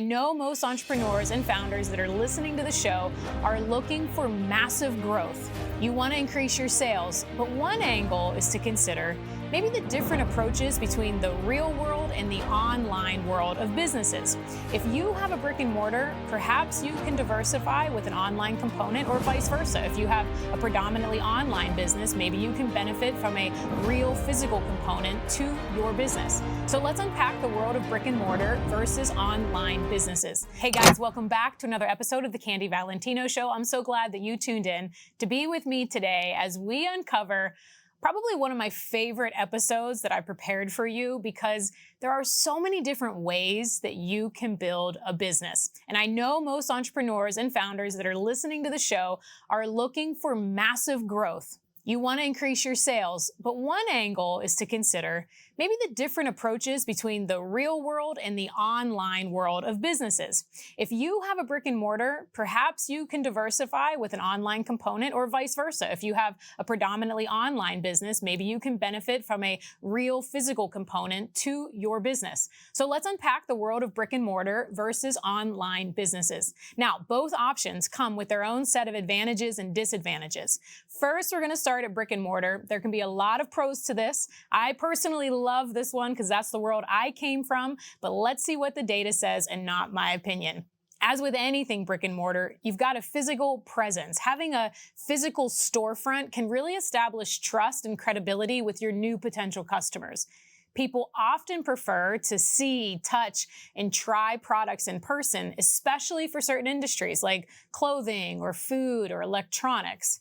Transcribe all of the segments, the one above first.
I know most entrepreneurs and founders that are listening to the show are looking for massive growth. You want to increase your sales, but one angle is to consider maybe the different approaches between the real world and the online world of businesses. If you have a brick and mortar, perhaps you can diversify with an online component or vice versa. If you have a predominantly online business, maybe you can benefit from a real physical component to your business. So let's unpack the world of brick and mortar versus online businesses. Hey guys, welcome back to another episode of the Candy Valentino Show. I'm so glad that you tuned in to be with me today as we uncover probably one of my favorite episodes that I prepared for you because there are so many different ways that you can build a business. And I know most entrepreneurs and founders that are listening to the show are looking for massive growth. You want to increase your sales, but one angle is to consider maybe the different approaches between the real world and the online world of businesses. If you have a brick and mortar, perhaps you can diversify with an online component or vice versa. If you have a predominantly online business, maybe you can benefit from a real physical component to your business. So let's unpack the world of brick and mortar versus online businesses. Now, both options come with their own set of advantages and disadvantages. First, we're going to start at brick and mortar. There can be a lot of pros to this. I personally love this one because that's the world I came from, but let's see what the data says and not my opinion. As with anything brick and mortar, you've got a physical presence. Having a physical storefront can really establish trust and credibility with your new potential customers. People often prefer to see, touch, and try products in person, especially for certain industries like clothing or food or electronics.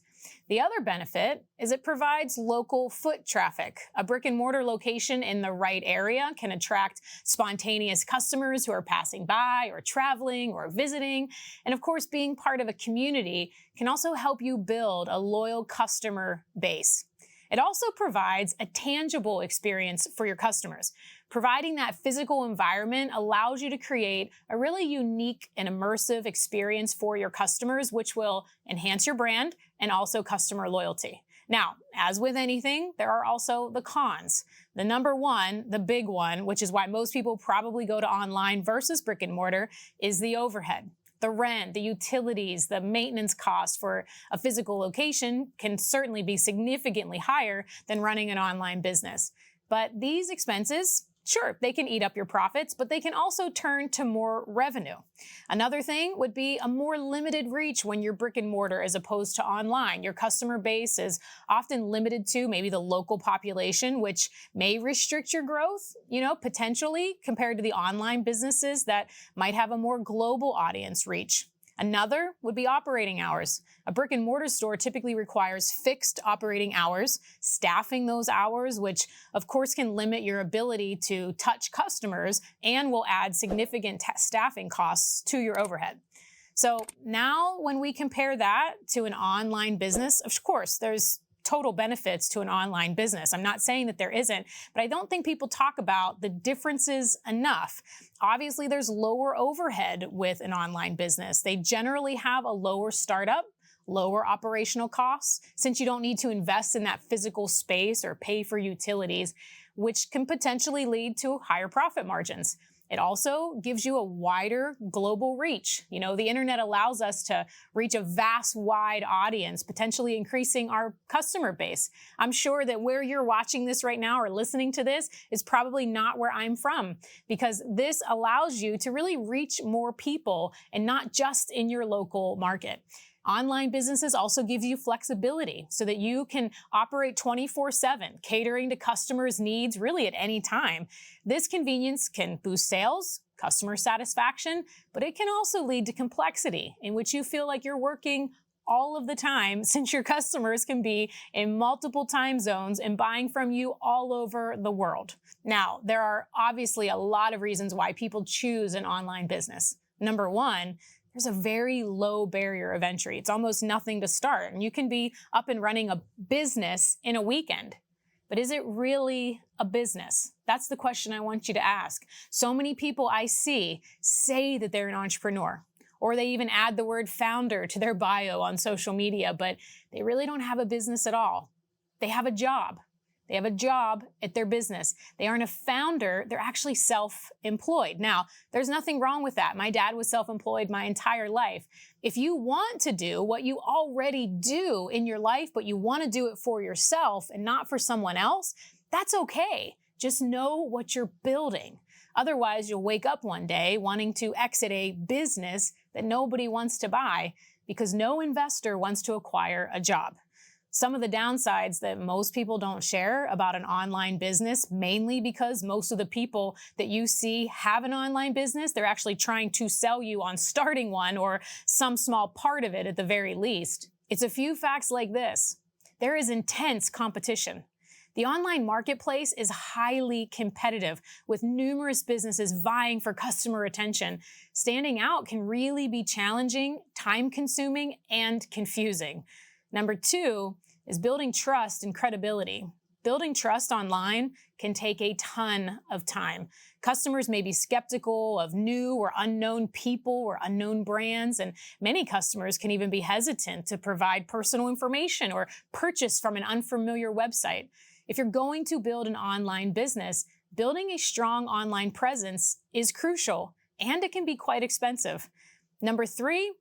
The other benefit is it provides local foot traffic. A brick and mortar location in the right area can attract spontaneous customers who are passing by or traveling or visiting. And of course, being part of a community can also help you build a loyal customer base. It also provides a tangible experience for your customers. Providing that physical environment allows you to create a really unique and immersive experience for your customers, which will enhance your brand and also customer loyalty. Now, as with anything, there are also the cons. The number one, the big one, which is why most people probably go to online versus brick and mortar, is the overhead. The rent, the utilities, the maintenance costs for a physical location can certainly be significantly higher than running an online business. But these expenses, sure, they can eat up your profits, but they can also turn to more revenue. Another thing would be a more limited reach when you're brick and mortar as opposed to online. Your customer base is often limited to maybe the local population, which may restrict your growth, potentially compared to the online businesses that might have a more global audience reach. Another would be operating hours. A brick and mortar store typically requires fixed operating hours, staffing those hours, which of course can limit your ability to touch customers and will add significant staffing costs to your overhead. So now when we compare that to an online business, of course, there's total benefits to an online business. I'm not saying that there isn't, but I don't think people talk about the differences enough. Obviously, there's lower overhead with an online business. They generally have a lower startup, lower operational costs, since you don't need to invest in that physical space or pay for utilities, which can potentially lead to higher profit margins. It also gives you a wider global reach. The internet allows us to reach a vast, wide audience, potentially increasing our customer base. I'm sure that where you're watching this right now or listening to this is probably not where I'm from, because this allows you to really reach more people and not just in your local market. Online businesses also give you flexibility so that you can operate 24/7, catering to customers' needs really at any time. This convenience can boost sales, customer satisfaction, but it can also lead to complexity in which you feel like you're working all of the time since your customers can be in multiple time zones and buying from you all over the world. Now, there are obviously a lot of reasons why people choose an online business. Number one, there's a very low barrier of entry. It's almost nothing to start, and you can be up and running a business in a weekend. But is it really a business? That's the question I want you to ask. So many people I see say that they're an entrepreneur, or they even add the word founder to their bio on social media, but they really don't have a business at all. They have a job. They have a job at their business. They aren't a founder. They're actually self-employed. Now, there's nothing wrong with that. My dad was self-employed my entire life. If you want to do what you already do in your life, but you want to do it for yourself and not for someone else, that's okay. Just know what you're building. Otherwise, you'll wake up one day wanting to exit a business that nobody wants to buy because no investor wants to acquire a job. Some of the downsides that most people don't share about an online business, mainly because most of the people that you see have an online business, they're actually trying to sell you on starting one or some small part of it at the very least. It's a few facts like this. There is intense competition. The online marketplace is highly competitive, with numerous businesses vying for customer attention. Standing out can really be challenging, time-consuming, and confusing. Number 2 is building trust and credibility. Building trust online can take a ton of time. Customers may be skeptical of new or unknown people or unknown brands, and many customers can even be hesitant to provide personal information or purchase from an unfamiliar website. If you're going to build an online business, building a strong online presence is crucial, and it can be quite expensive. Number 3,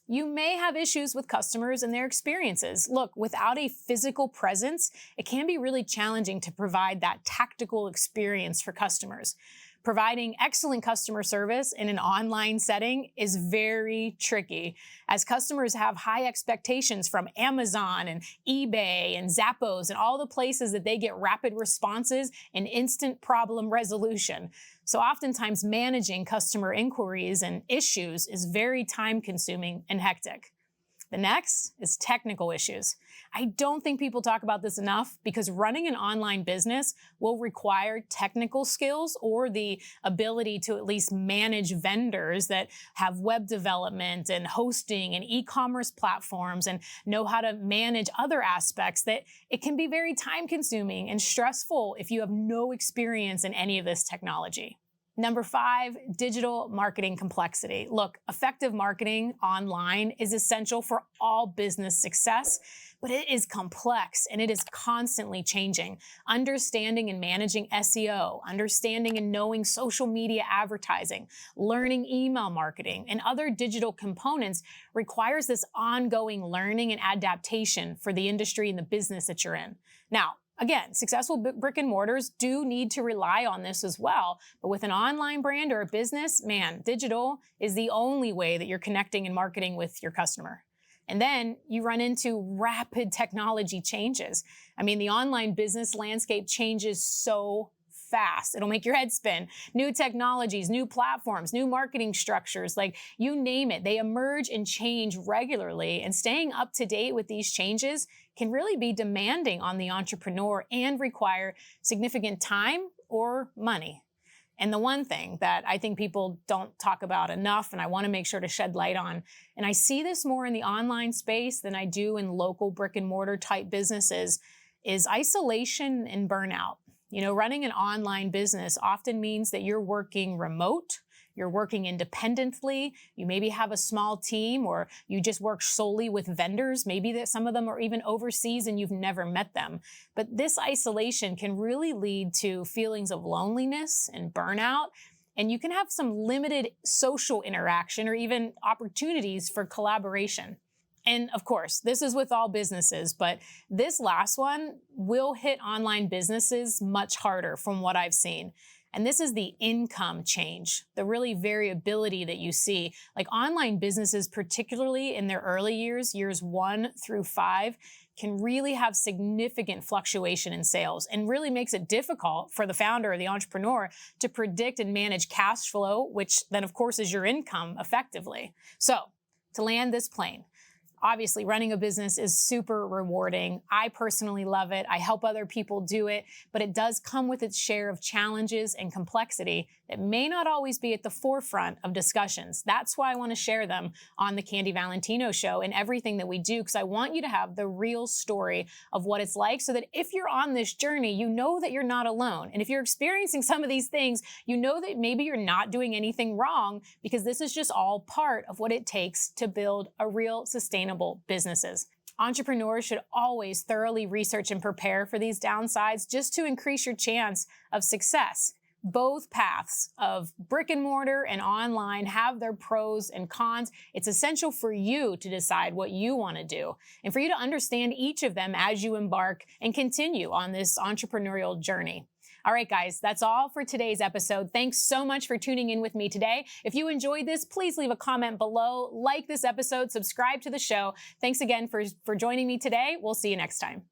you may have issues with customers and their experiences. Look, without a physical presence, it can be really challenging to provide that tactical experience for customers. Providing excellent customer service in an online setting is very tricky, as customers have high expectations from Amazon and eBay and Zappos and all the places that they get rapid responses and instant problem resolution. So oftentimes managing customer inquiries and issues is very time-consuming and hectic. The next is technical issues. I don't think people talk about this enough because running an online business will require technical skills or the ability to at least manage vendors that have web development and hosting and e-commerce platforms and know how to manage other aspects that it can be very time-consuming and stressful if you have no experience in any of this technology. Number 5, digital marketing complexity. Look, effective marketing online is essential for all business success, but it is complex and it is constantly changing. Understanding and managing SEO, understanding and knowing social media advertising, learning email marketing, and other digital components requires this ongoing learning and adaptation for the industry and the business that you're in. Now, again, successful brick and mortars do need to rely on this as well. But with an online brand or a business, man, digital is the only way that you're connecting and marketing with your customer. And then you run into rapid technology changes. I mean, the online business landscape changes so fast. It'll make your head spin. New technologies, new platforms, new marketing structures, like you name it, they emerge and change regularly. And staying up to date with these changes can really be demanding on the entrepreneur and require significant time or money. And the one thing that I think people don't talk about enough, and I want to make sure to shed light on, and I see this more in the online space than I do in local brick and mortar type businesses, is isolation and burnout. You know, running an online business often means that you're working remote, you're working independently, you maybe have a small team, or you just work solely with vendors. Maybe that some of them are even overseas and you've never met them. But this isolation can really lead to feelings of loneliness and burnout, and you can have some limited social interaction or even opportunities for collaboration. And of course, this is with all businesses, but this last one will hit online businesses much harder from what I've seen. And this is the income change, the really variability that you see. Like online businesses, particularly in their early years, years 1 through 5, can really have significant fluctuation in sales and really makes it difficult for the founder or the entrepreneur to predict and manage cash flow, which then of course is your income effectively. So to land this plane, obviously, running a business is super rewarding. I personally love it. I help other people do it, but it does come with its share of challenges and complexity that may not always be at the forefront of discussions. That's why I want to share them on the Candy Valentino show and everything that we do, because I want you to have the real story of what it's like so that if you're on this journey, you know that you're not alone. And if you're experiencing some of these things, you know that maybe you're not doing anything wrong, because this is just all part of what it takes to build a real sustainable businesses. Entrepreneurs should always thoroughly research and prepare for these downsides just to increase your chance of success. Both paths of brick and mortar and online have their pros and cons. It's essential for you to decide what you want to do and for you to understand each of them as you embark and continue on this entrepreneurial journey. All right, guys, that's all for today's episode. Thanks so much for tuning in with me today. If you enjoyed this, please leave a comment below, like this episode, subscribe to the show. Thanks again for joining me today. We'll see you next time.